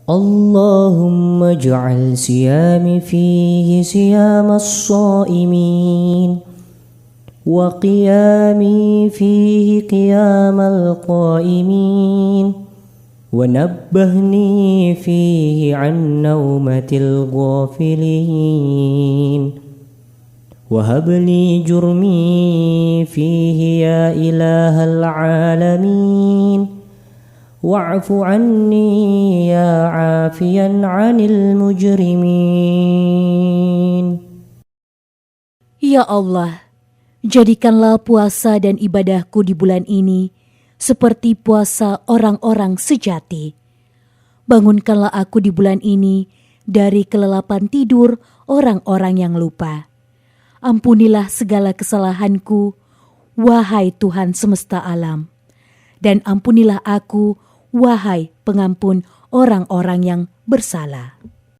اللهم اجعل صيامي فيه صيام الصائمين وقيامي فيه قيام القائمين ونبهني فيه عن نومة الغافلين وهب لي جرمي فيه يا إله العالمين واعف عني يا عافيا عن المجرمين. Ya Allah, jadikanlah puasa dan ibadahku di bulan ini seperti puasa orang-orang sejati. Bangunkanlah aku di bulan ini dari kelelapan tidur orang-orang yang lupa. Ampunilah segala kesalahanku, wahai Tuhan semesta alam. Dan ampunilah aku, wahai pengampun orang-orang yang bersalah.